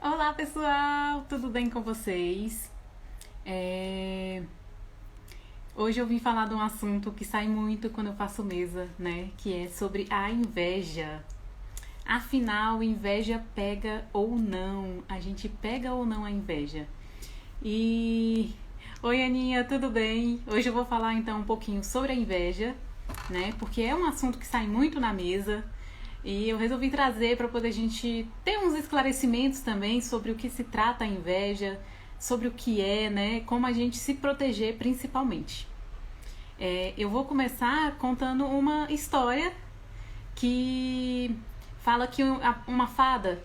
Olá pessoal, tudo bem com vocês? Hoje eu vim falar de um assunto que sai muito quando eu faço mesa, né? Que é sobre a inveja. Afinal, inveja pega ou não? A gente pega ou não a inveja? E oi Aninha, tudo bem? Hoje eu vou falar então um pouquinho sobre a inveja, né? Porque é um assunto que sai muito na mesa. E eu resolvi trazer para poder a gente ter uns esclarecimentos também sobre o que se trata a inveja, sobre o que é, né? Como a gente se proteger principalmente. Eu vou começar contando uma história que fala que uma fada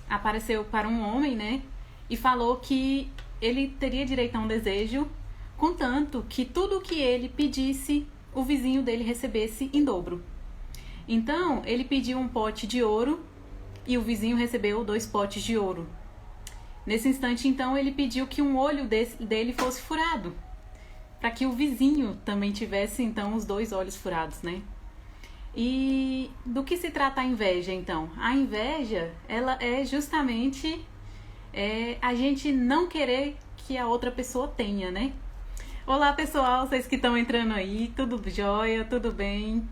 apareceu para um homem, né? E falou que ele teria direito a um desejo, contanto que tudo o que ele pedisse, o vizinho dele recebesse em dobro. Então, ele pediu um pote de ouro e o vizinho recebeu 2 potes de ouro. Nesse instante, então, ele pediu que um olho dele fosse furado, para que o vizinho também tivesse, então, os 2 olhos furados, né? E do que se trata a inveja, então? A inveja, ela é justamente a gente não querer que a outra pessoa tenha, né? Olá, pessoal, vocês que estão entrando aí, tudo jóia, tudo bem?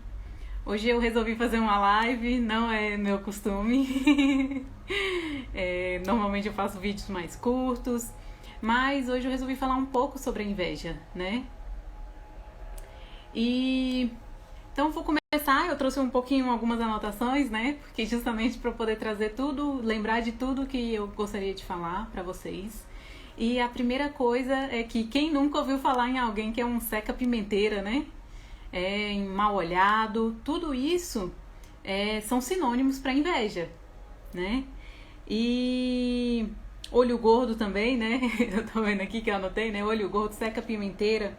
Hoje eu resolvi fazer uma live, não é meu costume. Normalmente eu faço vídeos mais curtos, mas hoje eu resolvi falar um pouco sobre a inveja, né? E então vou começar, eu trouxe um pouquinho algumas anotações, né? Porque justamente para poder trazer tudo, lembrar de tudo que eu gostaria de falar para vocês. E a primeira coisa é que quem nunca ouviu falar em alguém que é um seca-pimenteira, né? Mal olhado, tudo isso são sinônimos para inveja, né? E olho gordo também, né? Eu tô vendo aqui que eu anotei, né? Olho gordo, seca-pimenteira,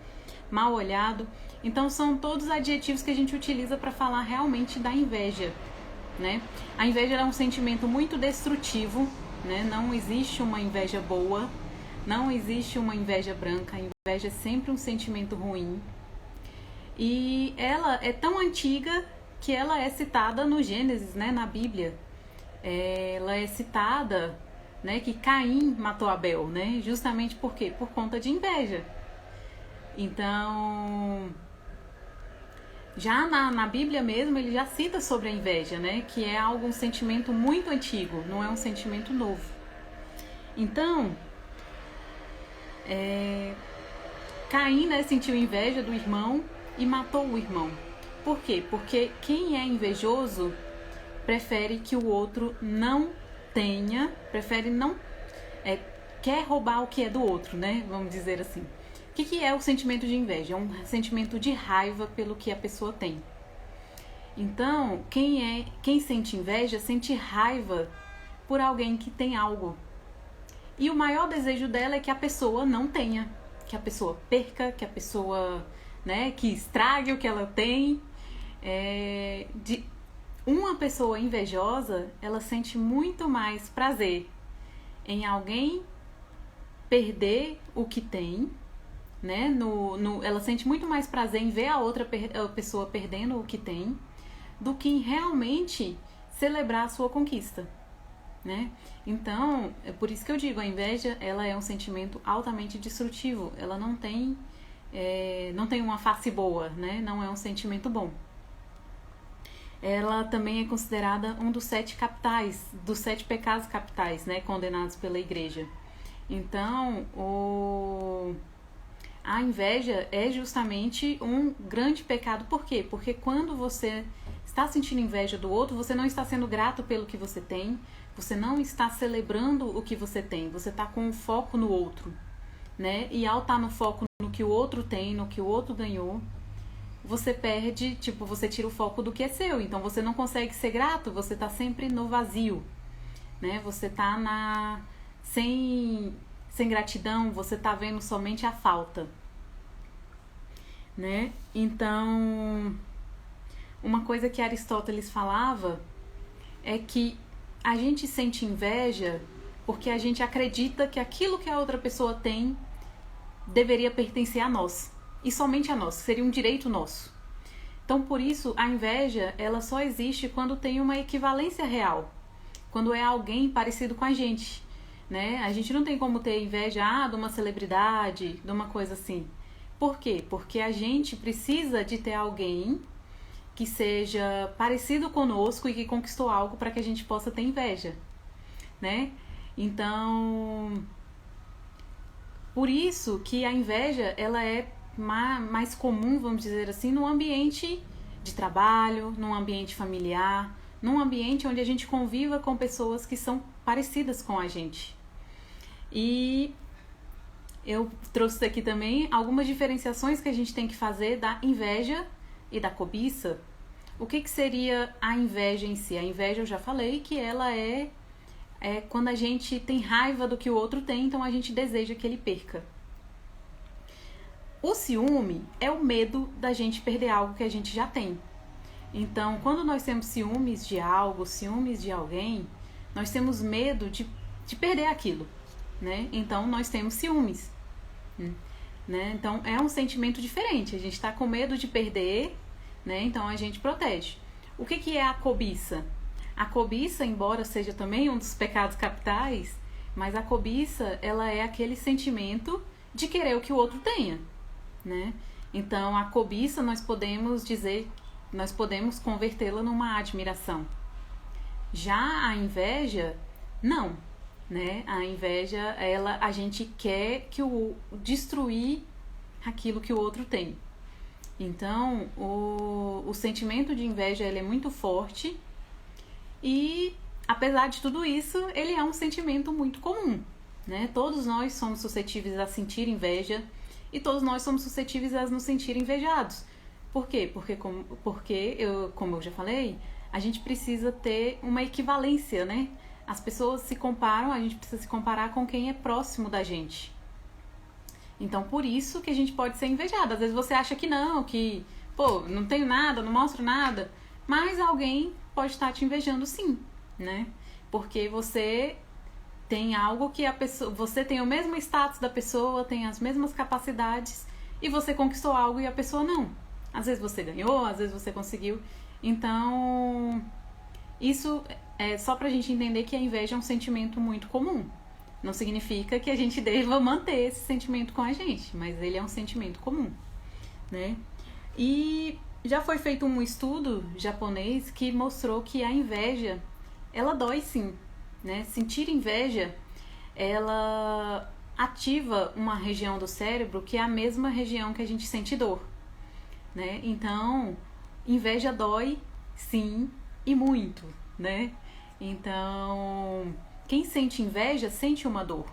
mal olhado. Então são todos adjetivos que a gente utiliza para falar realmente da inveja, né? A inveja é um sentimento muito destrutivo, né? Não existe uma inveja boa, não existe uma inveja branca. A inveja é sempre um sentimento ruim. E ela é tão antiga que ela é citada no Gênesis, né, na Bíblia. Ela é citada, né, que Caim matou Abel, né? Justamente por quê? Por conta de inveja. Então, já na Bíblia mesmo, ele já cita sobre a inveja, né? Que é um sentimento muito antigo, não é um sentimento novo. Então, Caim, né, sentiu inveja do irmão e matou o irmão. Por quê? Porque quem é invejoso prefere que o outro não tenha, prefere não quer roubar o que é do outro, né? Vamos dizer assim. O que é o sentimento de inveja? É um sentimento de raiva pelo que a pessoa tem. Então, quem sente inveja sente raiva por alguém que tem algo. E o maior desejo dela é que a pessoa não tenha, que a pessoa perca, que a pessoa, né, que estrague o que ela tem. Uma pessoa invejosa, ela sente muito mais prazer em alguém perder o que tem, né? Ela sente muito mais prazer em ver a outra pessoa perdendo o que tem do que em realmente celebrar a sua conquista, né? Então, é por isso que eu digo, a inveja, ela é um sentimento altamente destrutivo. Ela não tem uma face boa, né? Não é um sentimento bom. Ela também é considerada um dos 7 pecados capitais, né? Condenados pela igreja. Então, a inveja é justamente um grande pecado. Por quê? Porque quando você está sentindo inveja do outro, você não está sendo grato pelo que você tem, você não está celebrando o que você tem, você está com o foco no outro, né? E ao estar no foco no que o outro tem, no que o outro ganhou, você perde, você tira o foco do que é seu. Então você não consegue ser grato, você está sempre no vazio, né? Você está sem gratidão, você está vendo somente a falta, né? Então, uma coisa que Aristóteles falava é que a gente sente inveja porque a gente acredita que aquilo que a outra pessoa tem deveria pertencer a nós, e somente a nós, seria um direito nosso. Então, por isso, a inveja, ela só existe quando tem uma equivalência real, quando é alguém parecido com a gente. né? A gente não tem como ter inveja de uma celebridade, de uma coisa assim. Por quê? Porque a gente precisa de ter alguém que seja parecido conosco e que conquistou algo para que a gente possa ter inveja, né? Então, por isso que a inveja, ela é mais comum, vamos dizer assim, no ambiente de trabalho, num ambiente familiar, num ambiente onde a gente conviva com pessoas que são parecidas com a gente. E eu trouxe aqui também algumas diferenciações que a gente tem que fazer da inveja e da cobiça. O que seria a inveja em si? A inveja, eu já falei, que ela é quando a gente tem raiva do que o outro tem, então a gente deseja que ele perca. O ciúme é o medo da gente perder algo que a gente já tem. Então, quando nós temos ciúmes de algo, ciúmes de alguém, nós temos medo de perder aquilo, né? Então, nós temos ciúmes, né? Então, é um sentimento diferente. A gente está com medo de perder, né? Então, a gente protege. O que é a cobiça? A cobiça, embora seja também um dos pecados capitais, mas a cobiça, ela é aquele sentimento de querer o que o outro tenha, né? Então, a cobiça, nós podemos convertê-la numa admiração. Já a inveja, não, né? A inveja, a gente quer destruir aquilo que o outro tem. Então, o sentimento de inveja, ele é muito forte e, apesar de tudo isso, ele é um sentimento muito comum, né? Todos nós somos suscetíveis a sentir inveja e todos nós somos suscetíveis a nos sentir invejados. Por quê? Porque como eu já falei, a gente precisa ter uma equivalência, né? As pessoas se comparam, a gente precisa se comparar com quem é próximo da gente. Então, por isso que a gente pode ser invejado. Às vezes você acha que não, não tenho nada, não mostro nada, mas alguém pode estar te invejando sim, né? Porque você tem algo que você tem o mesmo status da pessoa, tem as mesmas capacidades e você conquistou algo e a pessoa não. Às vezes você ganhou, às vezes você conseguiu. Então, isso é só pra gente entender que a inveja é um sentimento muito comum. Não significa que a gente deva manter esse sentimento com a gente, mas ele é um sentimento comum, né? E já foi feito um estudo japonês que mostrou que a inveja, ela dói sim, né? Sentir inveja, ela ativa uma região do cérebro que é a mesma região que a gente sente dor, né? Então, inveja dói sim e muito, né? Então, quem sente inveja sente uma dor.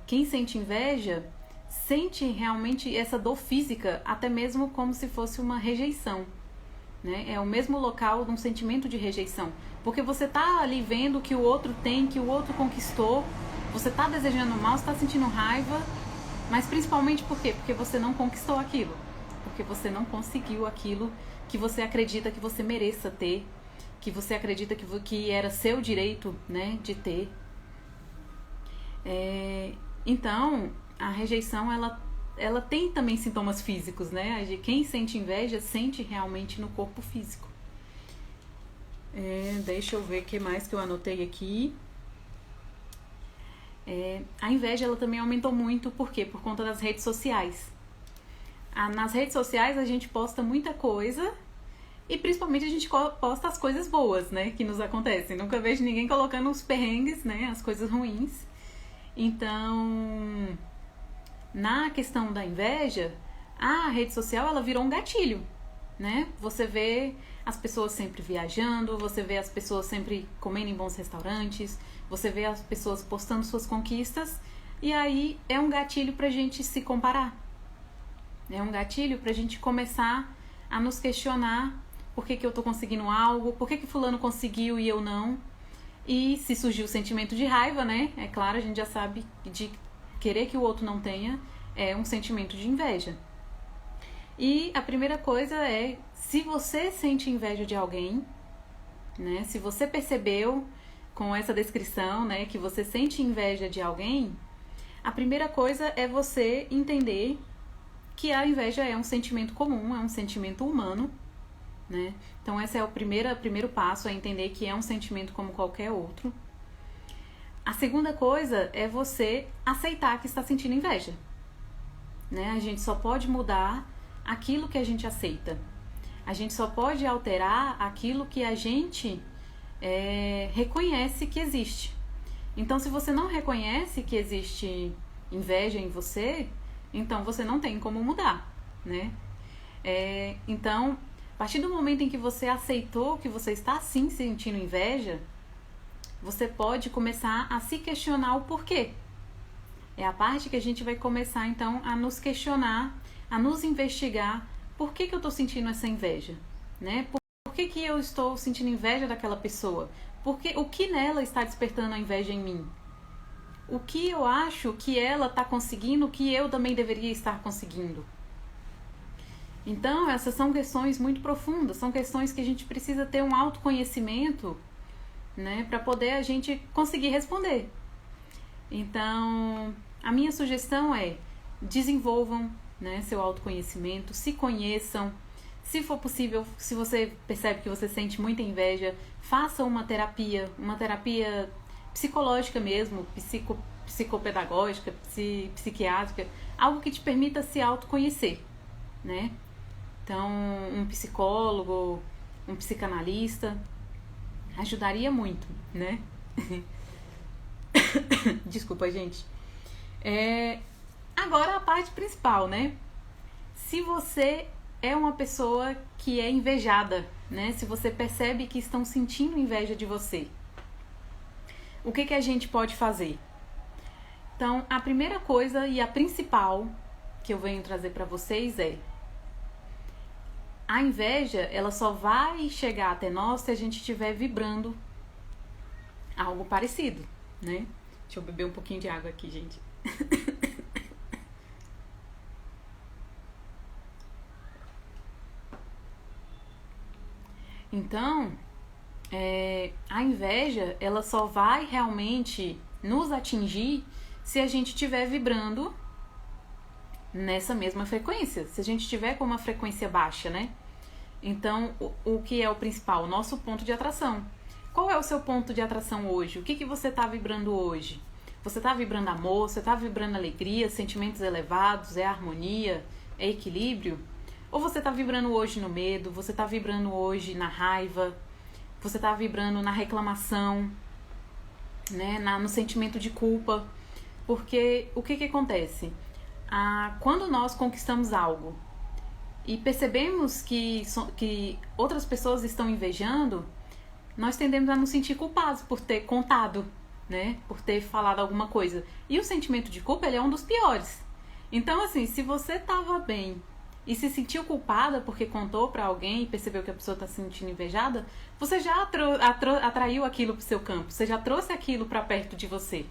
Quem sente inveja sente realmente essa dor física, até mesmo como se fosse uma rejeição, né? É o mesmo local de um sentimento de rejeição, porque você tá ali vendo o que o outro tem, que o outro conquistou, você tá desejando mal, você tá sentindo raiva, mas principalmente por quê? Porque você não conquistou aquilo, porque você não conseguiu aquilo que você acredita que você mereça ter, que você acredita que era seu direito, né, de ter. Então, a rejeição, ela tem também sintomas físicos, né? Quem sente inveja sente realmente no corpo físico. Deixa eu ver o que mais que eu anotei aqui. A inveja, ela também aumentou muito, por quê? Por conta das redes sociais. Nas redes sociais a gente posta muita coisa e principalmente a gente posta as coisas boas, né, que nos acontecem. Nunca vejo ninguém colocando os perrengues, né, as coisas ruins. Então, na questão da inveja, a rede social, ela virou um gatilho, né? Você vê as pessoas sempre viajando, você vê as pessoas sempre comendo em bons restaurantes, você vê as pessoas postando suas conquistas, e aí é um gatilho pra gente se comparar. É um gatilho pra gente começar a nos questionar por que eu tô conseguindo algo, por que fulano conseguiu e eu não. E se surgiu o sentimento de raiva, né? É claro, a gente já sabe de querer que o outro não tenha, é um sentimento de inveja. E a primeira coisa é, se você sente inveja de alguém, né? Se você percebeu com essa descrição, né, que você sente inveja de alguém, a primeira coisa é você entender que a inveja é um sentimento comum, é um sentimento humano, né? Então esse é o primeiro passo, é entender que é um sentimento como qualquer outro. A segunda coisa é você aceitar que está sentindo inveja, né? A gente só pode mudar aquilo que a gente aceita. A gente só pode alterar aquilo que a gente reconhece que existe. Então, se você não reconhece que existe inveja em você, então você não tem como mudar, né? Então, a partir do momento em que você aceitou que você está sim sentindo inveja, você pode começar a se questionar o porquê. É a parte que a gente vai começar então a nos questionar, a nos investigar por que eu estou sentindo essa inveja, né? Por que eu estou sentindo inveja daquela pessoa? O que nela está despertando a inveja em mim? O que eu acho que ela está conseguindo que eu também deveria estar conseguindo? Então, essas são questões muito profundas, são questões que a gente precisa ter um autoconhecimento, né, para poder a gente conseguir responder. Então, a minha sugestão é: desenvolvam, né, seu autoconhecimento, se conheçam. Se for possível, se você percebe que você sente muita inveja, faça uma terapia psicológica mesmo, psicopedagógica, psiquiátrica, algo que te permita se autoconhecer, né? Então, um psicólogo, um psicanalista ajudaria muito, né? Desculpa, gente. Agora a parte principal, né? Se você é uma pessoa que é invejada, né? Se você percebe que estão sentindo inveja de você, o que a gente pode fazer? Então, a primeira coisa e a principal que eu venho trazer para vocês é: a inveja, ela só vai chegar até nós se a gente estiver vibrando algo parecido, né? Deixa eu beber um pouquinho de água aqui, gente. Então, a inveja, ela só vai realmente nos atingir se a gente estiver vibrando nessa mesma frequência, se a gente estiver com uma frequência baixa, né? Então, o que é o principal? O nosso ponto de atração. Qual é o seu ponto de atração hoje? O que você está vibrando hoje? Você está vibrando amor? Você está vibrando alegria, sentimentos elevados? É harmonia? É equilíbrio? Ou você está vibrando hoje no medo? Você está vibrando hoje na raiva? Você está vibrando na reclamação, né? No sentimento de culpa? Porque o que acontece? Quando nós conquistamos algo e percebemos que outras pessoas estão invejando, nós tendemos a nos sentir culpados por ter contado, né? Por ter falado alguma coisa. E o sentimento de culpa, ele é um dos piores. Então, assim, se você estava bem e se sentiu culpada porque contou para alguém e percebeu que a pessoa está se sentindo invejada, você já atraiu aquilo para o seu campo, você já trouxe aquilo para perto de você,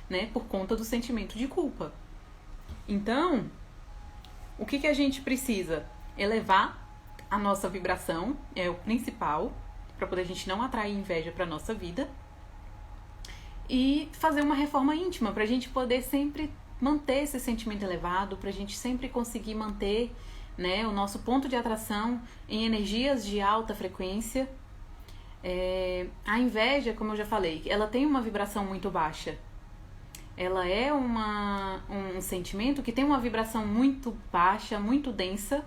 né? Por conta do sentimento de culpa. Então, o que a gente precisa? Elevar a nossa vibração, é o principal, para poder a gente não atrair inveja para nossa vida. E fazer uma reforma íntima, para a gente poder sempre manter esse sentimento elevado, para a gente sempre conseguir manter, né, o nosso ponto de atração em energias de alta frequência. A inveja, como eu já falei, ela tem uma vibração muito baixa. Ela é um sentimento que tem uma vibração muito baixa, muito densa,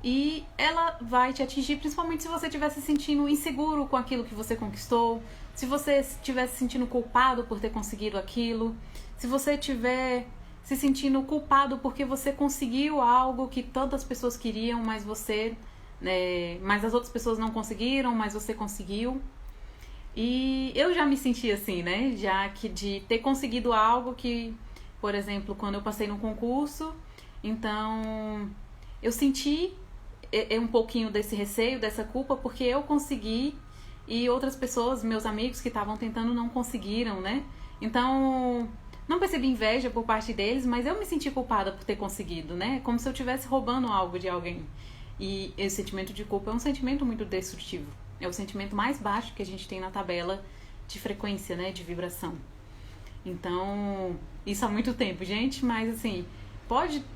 e ela vai te atingir principalmente se você estiver se sentindo inseguro com aquilo que você conquistou, se você estiver se sentindo culpado por ter conseguido aquilo, se você estiver se sentindo culpado porque você conseguiu algo que tantas pessoas queriam, mas mas as outras pessoas não conseguiram, mas você conseguiu. E eu já me senti assim, né? Já que de ter conseguido algo que, por exemplo, quando eu passei no concurso, então eu senti um pouquinho desse receio, dessa culpa, porque eu consegui e outras pessoas, meus amigos que estavam tentando, não conseguiram, né? Então, não percebi inveja por parte deles, mas eu me senti culpada por ter conseguido, né? Como se eu estivesse roubando algo de alguém. E esse sentimento de culpa é um sentimento muito destrutivo. É o sentimento mais baixo que a gente tem na tabela de frequência, né? De vibração. Então, isso há muito tempo, gente, mas assim,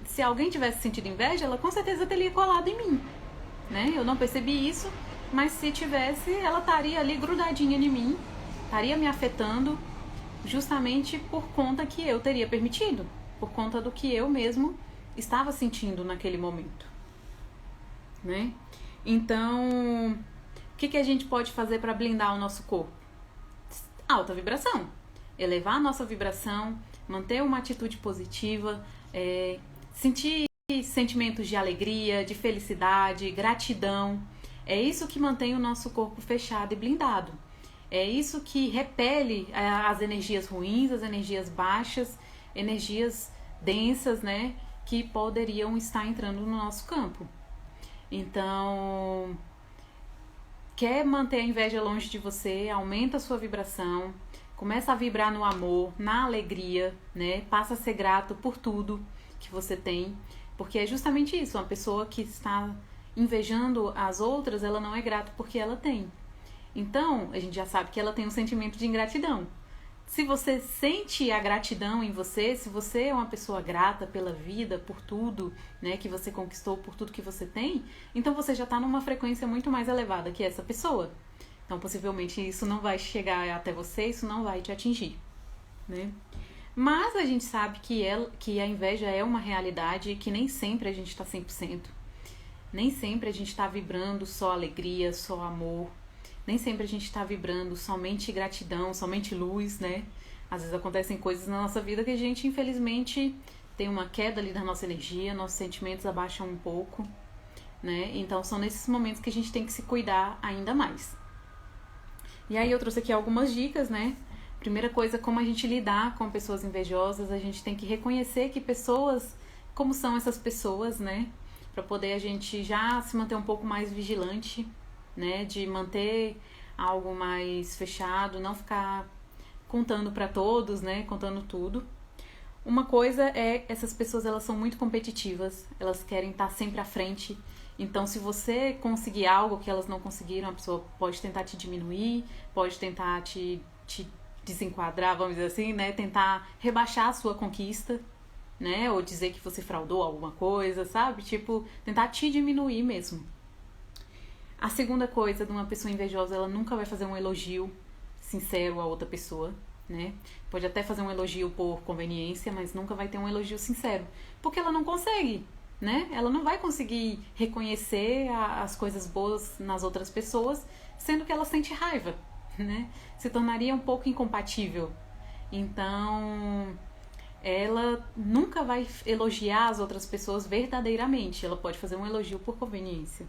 se alguém tivesse sentido inveja, ela com certeza teria colado em mim, né? Eu não percebi isso, mas se tivesse, ela estaria ali grudadinha em mim, estaria me afetando, justamente por conta que eu teria permitido, por conta do que eu mesmo estava sentindo naquele momento, né? Então, o que a gente pode fazer para blindar o nosso corpo? Alta vibração. Elevar a nossa vibração, manter uma atitude positiva, sentir sentimentos de alegria, de felicidade, gratidão. É isso que mantém o nosso corpo fechado e blindado. É isso que repele as energias ruins, as energias baixas, energias densas, né, que poderiam estar entrando no nosso campo. Então, quer manter a inveja longe de você, aumenta a sua vibração, começa a vibrar no amor, na alegria, né? Passa a ser grato por tudo que você tem, porque é justamente isso, uma pessoa que está invejando as outras, ela não é grata porque ela tem. Então, a gente já sabe que ela tem um sentimento de ingratidão. Se você sente a gratidão em você, se você é uma pessoa grata pela vida, por tudo, né, que você conquistou, por tudo que você tem, então você já está numa frequência muito mais elevada que essa pessoa. Então, possivelmente, isso não vai chegar até você, isso não vai te atingir, né? Mas a gente sabe que a inveja é uma realidade e que nem sempre a gente está 100%. Nem sempre a gente está vibrando só alegria, só amor. Nem sempre a gente está vibrando somente gratidão, somente luz, né? Às vezes acontecem coisas na nossa vida que a gente, infelizmente, tem uma queda ali da nossa energia, nossos sentimentos abaixam um pouco, né? Então, são nesses momentos que a gente tem que se cuidar ainda mais. E aí eu trouxe aqui algumas dicas, né? Primeira coisa, como a gente lidar com pessoas invejosas, a gente tem que reconhecer que pessoas, como são essas pessoas, né? Para poder a gente já se manter um pouco mais vigilante, né? De manter algo mais fechado, não ficar contando para todos, né? Contando tudo. Uma coisa é, essas pessoas, elas são muito competitivas, elas querem estar sempre à frente. Então, se você conseguir algo que elas não conseguiram, a pessoa pode tentar te diminuir, pode tentar te desenquadrar, vamos dizer assim, né? Tentar rebaixar a sua conquista, né? Ou dizer que você fraudou alguma coisa, sabe? Tipo, tentar te diminuir mesmo. A segunda coisa de uma pessoa invejosa, ela nunca vai fazer um elogio sincero a outra pessoa, né? Pode até fazer um elogio por conveniência, mas nunca vai ter um elogio sincero, porque ela não consegue, né? Ela não vai conseguir reconhecer as coisas boas nas outras pessoas, sendo que ela sente raiva, né? Se tornaria um pouco incompatível. Então, ela nunca vai elogiar as outras pessoas verdadeiramente. Ela pode fazer um elogio por conveniência.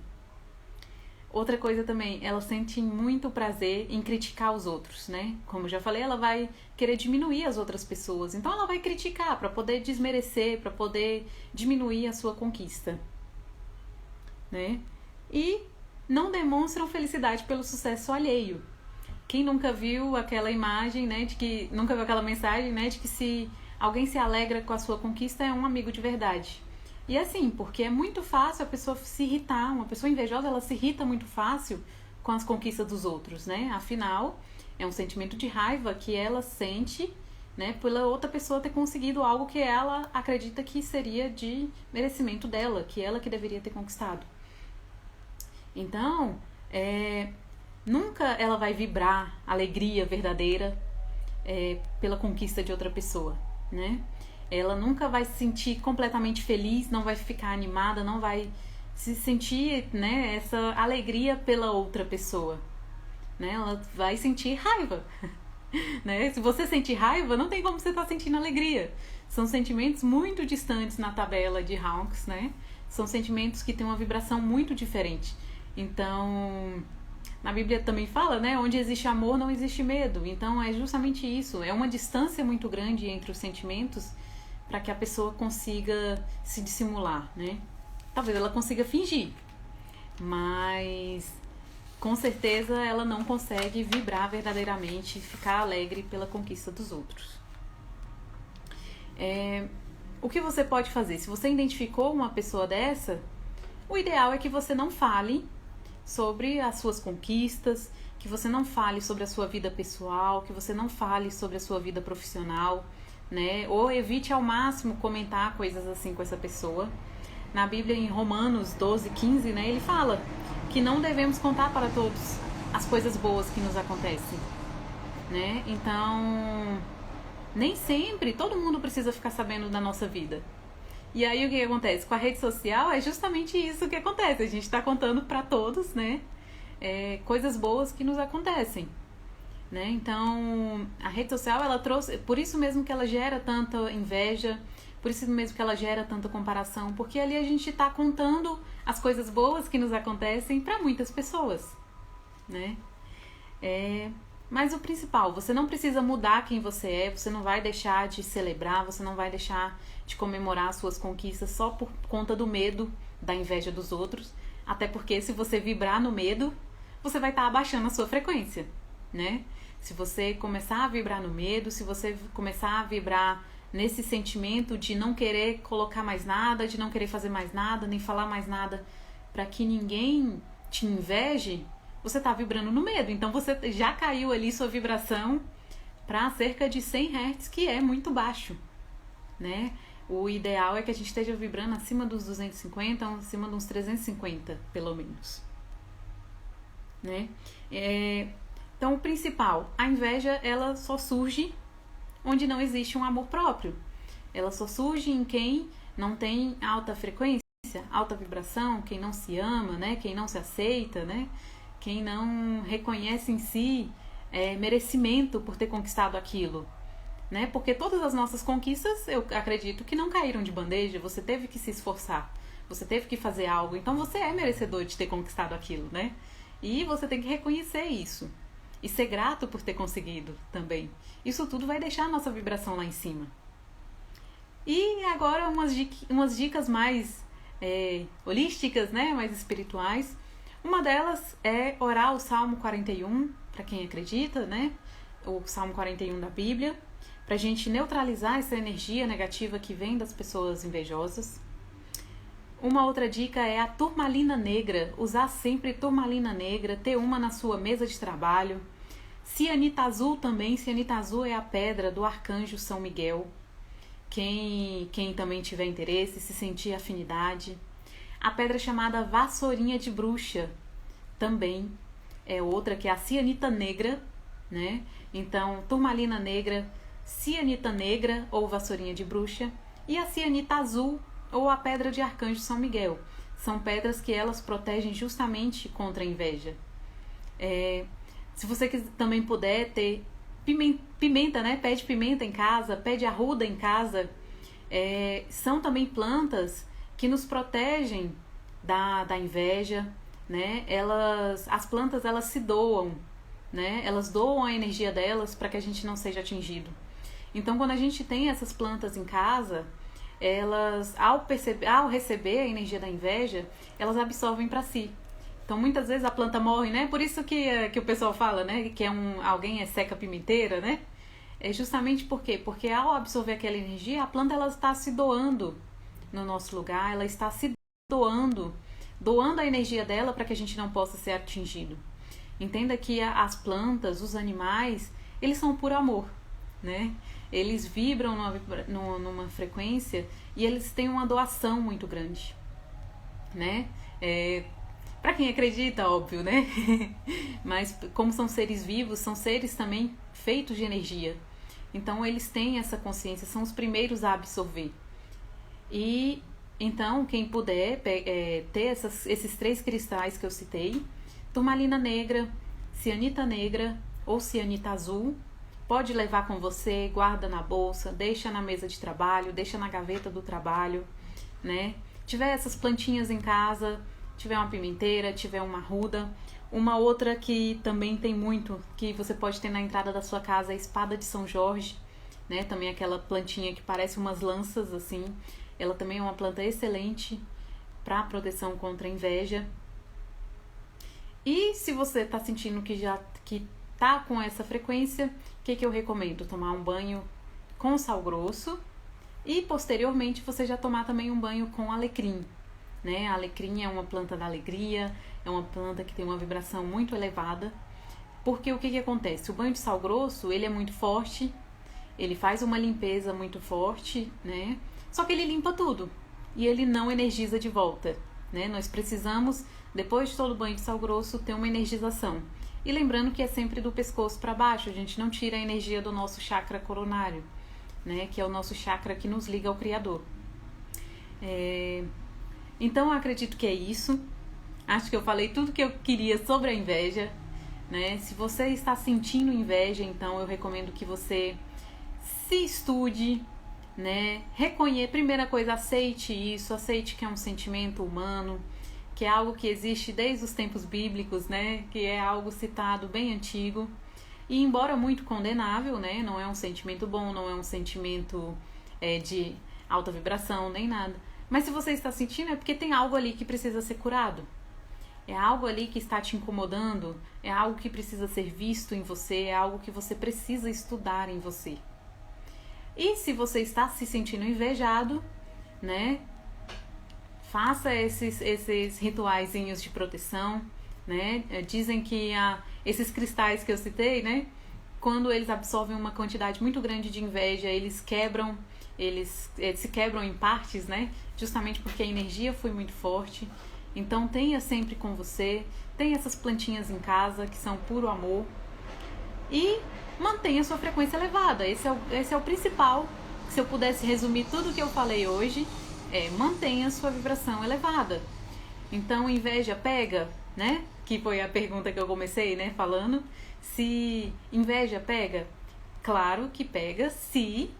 Outra coisa também, ela sente muito prazer em criticar os outros, né? Como eu já falei, ela vai querer diminuir as outras pessoas. Então ela vai criticar para poder desmerecer, para poder diminuir a sua conquista, né? E não demonstram felicidade pelo sucesso alheio. Quem nunca viu aquela imagem, né, de que nunca viu aquela mensagem, né, de que se alguém se alegra com a sua conquista é um amigo de verdade. E assim, porque é muito fácil a pessoa se irritar, uma pessoa invejosa, ela se irrita muito fácil com as conquistas dos outros, né? Afinal, é um sentimento de raiva que ela sente, né, pela outra pessoa ter conseguido algo que ela acredita que seria de merecimento dela, que ela que deveria ter conquistado. Então, nunca ela vai vibrar alegria verdadeira pela conquista de outra pessoa, né? Ela nunca vai se sentir completamente feliz, não vai ficar animada, não vai se sentir, né, essa alegria pela outra pessoa, né? Ela vai sentir raiva, né? Se você sentir raiva, não tem como você estar sentindo alegria. São sentimentos muito distantes na tabela de Hawkes, né? São sentimentos que têm uma vibração muito diferente. Então, na Bíblia também fala, né? Onde existe amor, não existe medo. Então, é justamente isso. É uma distância muito grande entre os sentimentos para que a pessoa consiga se dissimular, né? Talvez ela consiga fingir, mas com certeza ela não consegue vibrar verdadeiramente, ficar alegre pela conquista dos outros. O que você pode fazer? Se você identificou uma pessoa dessa, o ideal é que você não fale sobre as suas conquistas, que você não fale sobre a sua vida pessoal, que você não fale sobre a sua vida profissional, né? Ou evite ao máximo comentar coisas assim com essa pessoa. Na Bíblia, em Romanos 12:15, né, ele fala que não devemos contar para todos as coisas boas que nos acontecem, né? Então, Nem sempre todo mundo precisa ficar sabendo da nossa vida. E aí o que acontece? Com a rede social é justamente isso que acontece. A gente está contando para todos, né? Coisas boas que nos acontecem. Né? Então, a rede social, ela trouxe... Por isso mesmo que ela gera tanta inveja, por isso mesmo que ela gera tanta comparação, porque ali a gente está contando as coisas boas que nos acontecem para muitas pessoas, né? Mas o principal, você não precisa mudar quem você é, você não vai deixar de celebrar, você não vai deixar de comemorar as suas conquistas só por conta do medo, da inveja dos outros, até porque se você vibrar no medo, você vai estar abaixando a sua frequência, né? Se você começar a vibrar no medo, se você começar a vibrar nesse sentimento de não querer colocar mais nada, de não querer fazer mais nada, nem falar mais nada para que ninguém te inveje, você está vibrando no medo. Então você já caiu ali sua vibração para cerca de 100 Hz, que é muito baixo, né? O ideal é que a gente esteja vibrando acima dos 250, acima dos 350, pelo menos, né? Então, o principal, a inveja, ela só surge onde não existe um amor próprio. Ela só surge em quem não tem alta frequência, alta vibração, quem não se ama, né? Quem não se aceita, né? Quem não reconhece em si merecimento por ter conquistado aquilo, né? Porque todas as nossas conquistas, eu acredito que não caíram de bandeja, você teve que se esforçar, você teve que fazer algo, então você é merecedor de ter conquistado aquilo, né? E você tem que reconhecer isso. E ser grato por ter conseguido também. Isso tudo vai deixar a nossa vibração lá em cima. E agora umas dicas mais holísticas, né? Mais espirituais. Uma delas é orar o Salmo 41, para quem acredita, né? O Salmo 41 da Bíblia, para a gente neutralizar essa energia negativa que vem das pessoas invejosas. Uma outra dica é a turmalina negra, usar sempre turmalina negra, ter uma na sua mesa de trabalho. Cianita azul também, cianita azul é a pedra do arcanjo São Miguel. Quem também tiver interesse, se sentir afinidade. A pedra chamada vassourinha de bruxa também é outra, que é a cianita negra, né? Então, turmalina negra, cianita negra ou vassourinha de bruxa e a cianita azul ou a pedra de arcanjo São Miguel. São pedras que elas protegem justamente contra a inveja. Se você também puder ter pimenta, né? Pé de pimenta em casa, pé de arruda em casa. São também plantas que nos protegem da inveja, né? As plantas, elas se doam, né? Elas doam a energia delas para que a gente não seja atingido. Então, quando a gente tem essas plantas em casa, elas, ao receber a energia da inveja, elas absorvem para si. Então, muitas vezes a planta morre, né? Por isso que o pessoal fala, né? Que alguém é seca pimenteira, né? É justamente por quê? Porque ao absorver aquela energia, a planta ela está se doando no nosso lugar, ela está se doando a energia dela para que a gente não possa ser atingido. Entenda que as plantas, os animais, eles são por amor, né? Eles vibram numa frequência e eles têm uma doação muito grande, né? Para quem acredita, óbvio, né? Mas como são seres vivos, são seres também feitos de energia. Então eles têm essa consciência, são os primeiros a absorver. E então quem puder ter esses 3 cristais que eu citei, turmalina negra, cianita negra ou cianita azul, pode levar com você, guarda na bolsa, deixa na mesa de trabalho, deixa na gaveta do trabalho, né? Tiver essas plantinhas em casa, tiver uma pimenteira, tiver uma arruda. Uma outra que também tem muito, que você pode ter na entrada da sua casa, é a espada de São Jorge, né? Também aquela plantinha que parece umas lanças, assim. Ela também é uma planta excelente para proteção contra a inveja. E se você está sentindo que tá com essa frequência, o que eu recomendo? Tomar um banho com sal grosso e posteriormente você já tomar também um banho com alecrim, né? A alecrim é uma planta da alegria, é uma planta que tem uma vibração muito elevada, porque o que acontece? O banho de sal grosso, ele é muito forte, ele faz uma limpeza muito forte, né? Só que ele limpa tudo e ele não energiza de volta, né? Nós precisamos, depois de todo banho de sal grosso, ter uma energização. E lembrando que é sempre do pescoço para baixo, a gente não tira a energia do nosso chakra coronário. né? Que é o nosso chakra que nos liga ao Criador. Então, eu acredito que é isso. Acho que eu falei tudo que eu queria sobre a inveja, né? Se você está sentindo inveja, então eu recomendo que você se estude, né? Primeira coisa, aceite isso, aceite que é um sentimento humano, que é algo que existe desde os tempos bíblicos, né? Que é algo citado bem antigo. E embora muito condenável, né? Não é um sentimento bom, não é um sentimento de alta vibração, nem nada. Mas se você está sentindo, é porque tem algo ali que precisa ser curado. É algo ali que está te incomodando, é algo que precisa ser visto em você, é algo que você precisa estudar em você. E se você está se sentindo invejado, né? Faça esses rituaizinhos de proteção, né? Dizem que esses cristais que eu citei, né? Quando eles absorvem uma quantidade muito grande de inveja, eles se quebram em partes, né? Justamente porque a energia foi muito forte. Então tenha sempre com você, tenha essas plantinhas em casa que são puro amor e mantenha sua frequência elevada. Esse é o principal. Se eu pudesse resumir tudo que eu falei hoje, mantenha sua vibração elevada. Então, inveja pega, né? Que foi a pergunta que eu comecei, né? Falando. Se inveja pega, claro que pega se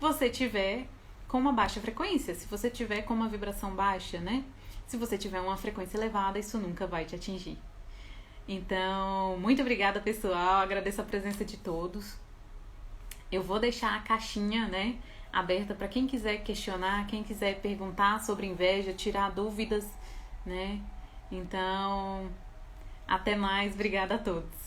você tiver com uma baixa frequência, se você tiver com uma vibração baixa, né? Se você tiver uma frequência elevada, isso nunca vai te atingir. Então, muito obrigada, pessoal. Agradeço a presença de todos. Eu vou deixar a caixinha, né, aberta para quem quiser questionar, quem quiser perguntar sobre inveja, tirar dúvidas, né? Então, até mais. Obrigada a todos.